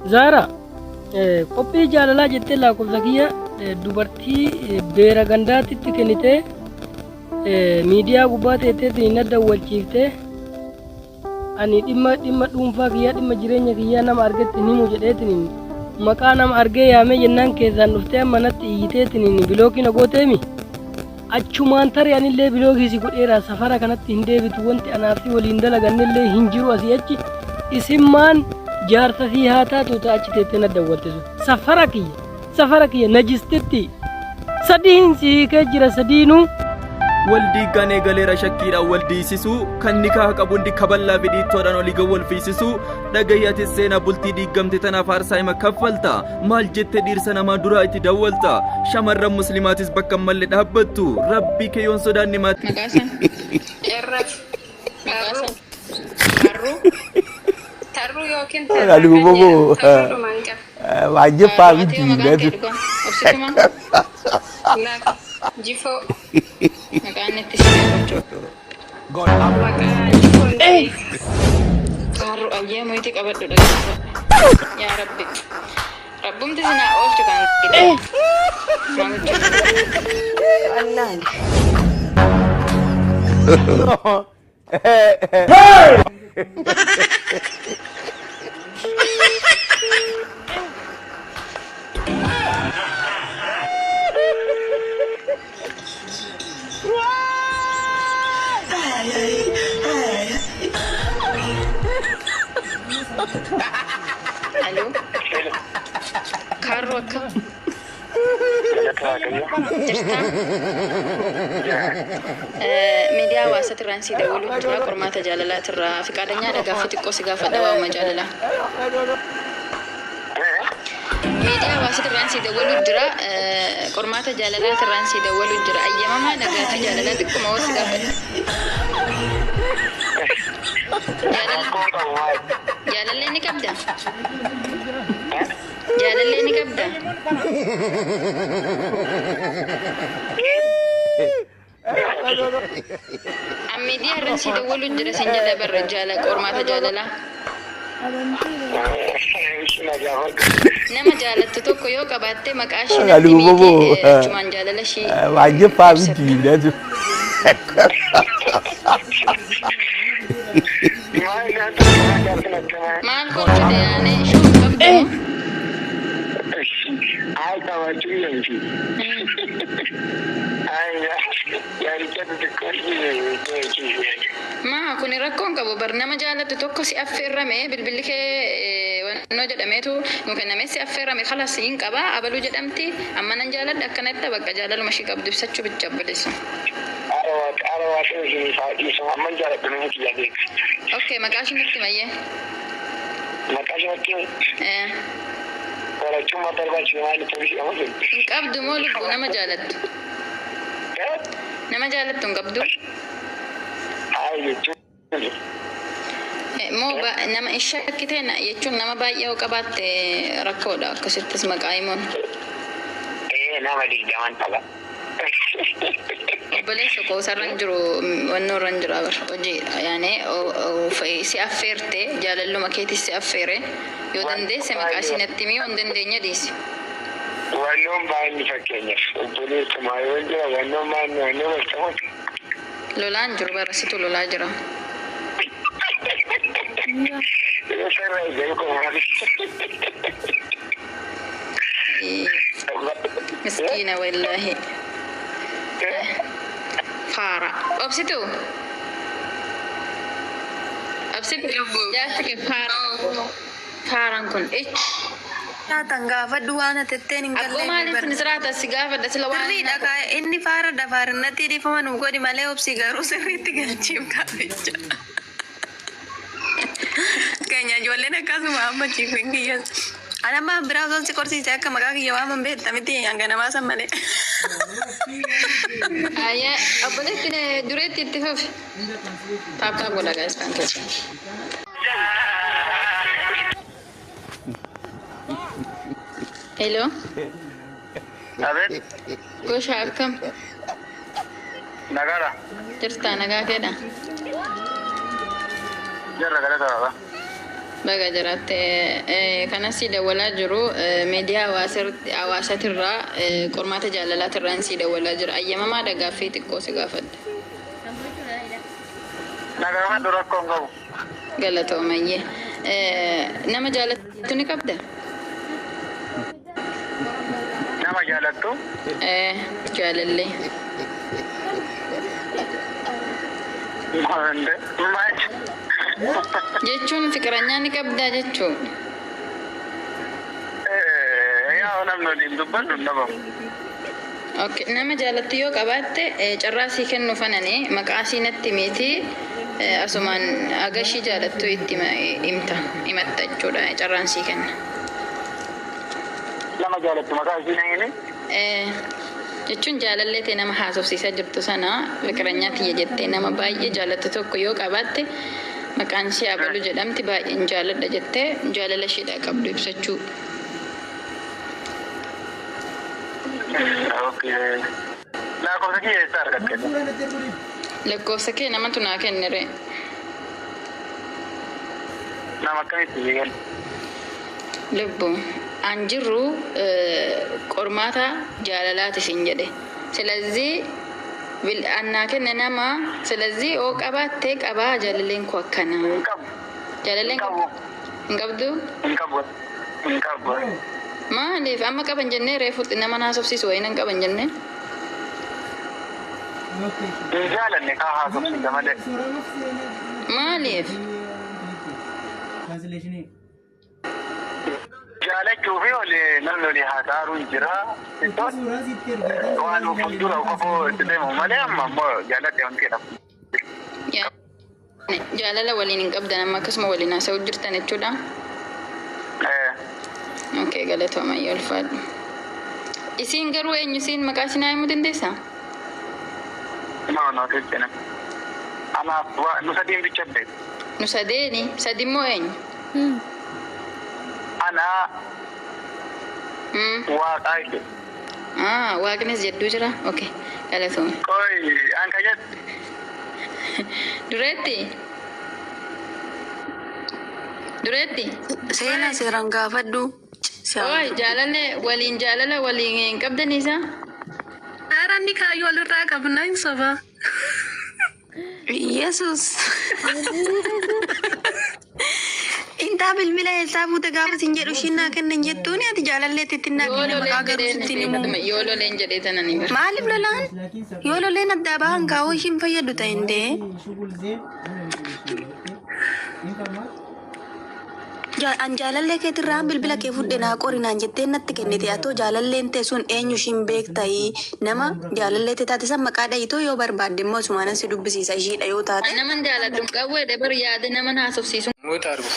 Zara qophii jaalalaa jettee lakkoofsa kiyya dubartii beera gandaatitti kennitee miidiyaa gubbaa teetteetiin na dawwalchiiftee ani dhimma dhuunfaa kiyyaa dhimma jireenya kiyyaa nama argetti himu jedheetiin maqaa nama argee yaamee jennaan keessaan dhuftee manatti iyyiteetiin bilookii na gooteemi achumaan tarii anillee bilookii si godheera safara kanatti hin deebitu wanti anaafi waliin dalagannillee hin jiru asii achi isimmaan jaarsa fi haa taatu achi teettee na dawwalchisu safara kiyya najistetti sadiin siikee jira sadiinuu waldi ganee galeera shakkiidha waldiisisu kan nikaa qabundi kaballaa fi dhiittoodhaan olii gawwal fiisisu dhagayyaati seenaa bultii diigamte tanaaf aarsaa hima kaffalta maal jette dhiirsa namaa duraa itti dawwalta shamarran muslimaatis bakka malle dhaabbattu rabbii kee yoon sodaanni maatti Maqaasan irratti maqaasan tarruu yookiin tarruu dhumaan qaba Wajjifaa miti jifoo maqaan itti siifachuu maqaa jifoo tarruu ayyaamuu itti qabadhu dhageessa yaa rabbi rabbumti sinaa oolchu kan Halo, Karo akka miidiyaa hawaasaati irraan si dawwalu jira qormaata jaalalaati irraa fi qaadanyaan gaaffii xiqqoo si gaafadha waa'uma jaalalaa. Miidiyaa hawaasaati irraan si dawwalu jira qormaata jaalalaati irraan si dawwalu jira ayyamamaa nagaafii jaalalaa xiqquma woo si gaafadha. Jaalallee ni qabda? Jaalallee ni qabda? Miidiyaa irraan si dawwalu jira sin jala barra jaala qormaata jaalalaa. Nama jaalattu tokko yoo qabaatte maqaa ishii natti miikee achumaan jaalala ishii. Wajjifaa miti Maal gochuudha yaane shuu qabdu? Ay kabachuu yanti. Ay yaaricha Maa kun rakkoon qabu bar nama jaalatu tokko si affeerrame bilbilli kee wannoo jedhameetu nu kenname si affeerrame khalas hin qaba abaluu jedhamti amma nan jaaladha akkanatti bakka jaalaluma ishii qabdu ibsachuu bicha obboleessa. Okay, maqaa ishii nutti mayyee. Maqaa ishii nutti. Qorachummaa barbaachisu maali ta'uu qabu? Hin qabdu moo lubbuu nama jaalattu? Nama jaalattu hin qabdu? Moo nama hin shakkite jechuun nama baay'ee yoo qabaatte rakkoodha akkasittis maqaa himuun. Nama digdaman qaba. Obboleessa koo sarran jiru wannoo irran jira bar hojii yaane si affeerte jaalalluma keetis si affeere yoo dandeesse maqaa ishii natti himi yoo hin dandeenye dhiisi. Wannoon baay'inni fakkeenyaaf obboleessa maayyoon jira wannoon maayinni wannoo walqabuuti. Lolaan jiru barasitu lolaa jira. Sarara ijaaru qomaati. Miskiina wallaahi. Faara. Obsitu. Jaarti kee faara. Faaraan kun Tanggafa dua na tetteen hin galle. akkuma maaliif ni siraata si gaafadha sila waan Sirriidha kaa inni faara dafaarinnatti dhiifaman godhi malee obsi garuu sirriitti galchiif kaaficha. Keenya ijoolleen akkasuma amma ciifin kiyyan. Anamma biraa osoo si korsiise akka maqaa kiyya waaman beekta miti hanga namaa san malee. ayya obboleetti dureetti itti fufi. Taaptaa godha gaas paankeessa. Hello. Abet. Gosha akkam? Nagara. Jirtaa nagaa keedha? Jarra gara ta'a. Baga jiraate kanas si dawwalaa jiru miidiyaa hawaasatirraa qormaata jaalalaatirraan si dawwalaa jira. Ayyamamaa dhagaaffii xiqqoo si gaafadha. Nagaa dura kongo. Galatoomayyee. Nama jaalattu ni qabda? Nama jaalattu? Jaalallee. Maal? Jechuun fikiranyaa ni qabdaa jechuun. Yaa namni waliin dubbannu nama. Okay, nama jaalattu yoo qabaatte carraa sii kennu fananii maqaa sii natti miti asumaan agashii jaalattu itti himatta jechuudha carraan sii kenna. Nama jaalattu maqaa ishii na himi? Jechuun jaalallee ta'e nama haasofsiisaa jirtu sana fikiranyaa tiyya jettee nama baay'ee jaalattu tokko yoo qabaatte maqaan ishee Abaluu jedhamti baay'een jaaladha jettee jaalala isheedha qabdu ibsachuu. Okay. Lakkoofsa kee eessaa argatte? Lakkoofsa kee namatu naa kennere. Nama akkamitti beekan? Lubbu an jirru qormaata jaalalaati sin jedhe. Silazii annaa kenne nama silazii oo qabaattee qabaa jaalalleen koo akkana. Jaalalleen hin qabdu? Hin qabu. Maaliif amma qaban jennee reefuutti nama naasofsiisu wayinan qaban jennee? Hin jaalanne kaa haasofsiisa malee. Maaliif? Jaalachuu fi namni olii haasa'aa jira. Waan fuuldura kofoo itti deemu malee amma immoo jaaladhe wanti jedhamu. Jaalala waliin hin qabdan amma akkasuma waliin haasa'uu jirtan jechuudha. Okay, galatooma yoo ulfaadhu. Isiin garuu eenyu isiin maqaa isin himuu dandeessaa? No, jechuudha. Anaaf nu sadiin bicha beeku. Nu sadeeni? Sadi immoo eenyu? Anaa waaqaa ije. Waaqnis jedduu jira? Okay, galatooma. Koi, anka jette. Dureetti? Seenaa seeraan gaafadhu. Oi, jaalala waliin hin qabdaniisa? Haaraan kaayyoo walirraa qabna hin soba. Yesus. Intaa bilbila eessaa fuute gaafa sin jedhu shinnaa kennan jettuuni ati jaalalleetti itti naafne maqaa garuu sitti himu. Yoo loleen jedhee tananii bara. Maaliif lolaan? Yoo loleen addaa bahan kaawoo ishiin fayyadu ta'indee. An jaalallee keetirraa bilbila kee fudhe naa qorinaan jettee natti kennite atoo jaalalleen ta'e sun eenyu ishiin beektayi nama jaalallee ta'e taate san maqaa dhayitoo yoo barbaadde immoo sumaanan si dubbisiisa ishiidha yoo taate. Naman jaaladhu qawwee dabar yaada nama haasofsiisu. Muut argu.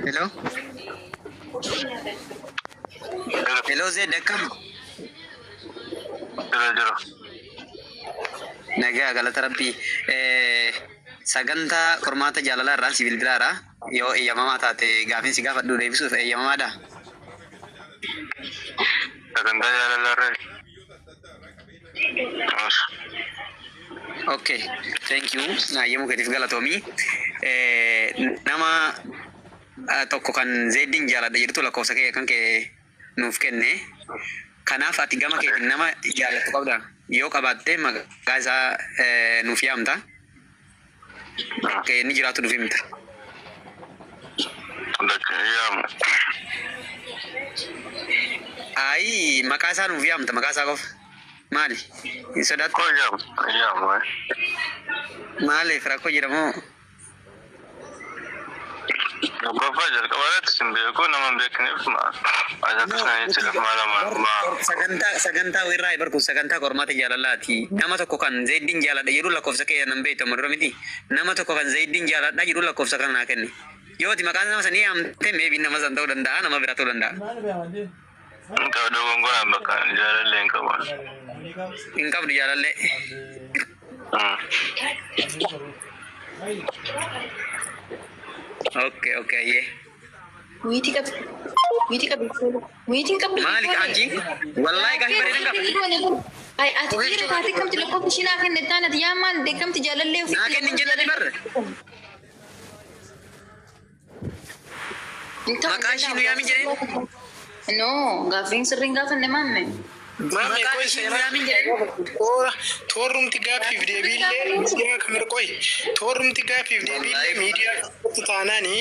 Hello? Hello Zed, akkam? Jira. Nagaa galata rabbii. Sagantaa qormaata jaalalaa irraa si bilbilaadha. Yoo eeyyamamaa taate gaaffiin si gaafadhu deebisuuf eeyyamamaadha. Sagantaa jaalalaa irraa. Okay, thank you. Eeyyamuu keetiif galatoomii. Nama tokko kan Zedin jaaladha jedhutu lakkoofsa kee kan kee nuuf kenne. Kanaaf ati gama keetiin nama jaalattu qabda. Yoo qabaatte maqaa isaa nuuf yaamta. Ni jiraatu nuuf himta. Ai, maqaa isaa nuuf yaamta, maqaa isaa qofa. Maali? Hin sodaattu? Maaliif rakkoo jedhamoo? Bapak jalur kemarin simbiku nama beekneef aja kesana jechuudha malam sagantaa wirraa barku sagantaa qormaata jaalalaati. Nama tokko kan Zeedin jaaladha jedhu lakkoofsa kee nan beektamu dura miti. Nama tokko kan Zeedin jaaladha jedhu lakkoofsa kana naa kenne. Yoo ti maqaan nama sanii amte meebii nama san ta'uu danda'a nama biraa ta'uu danda'a. Kau dogonggoran bakka jaalallee hin qabu. Hin qabdu jaalallee. Okay, yeah. ويتي قبل ويتي قبل مالك أجي والله قاعد بريدن قبل هاي أتكير فاتي كم تلقوا بشينا كن نتانا ديامان دكم تجالل لي ناكن نجلد برا مكاشي نو يامين جرين نو غافين سرين غافن نمامي مامي كوي سينا تورم تغافي فيديو بيلي ميديا كاميرا كوي تورم تغافي فيديو بيلي ميديا تتاناني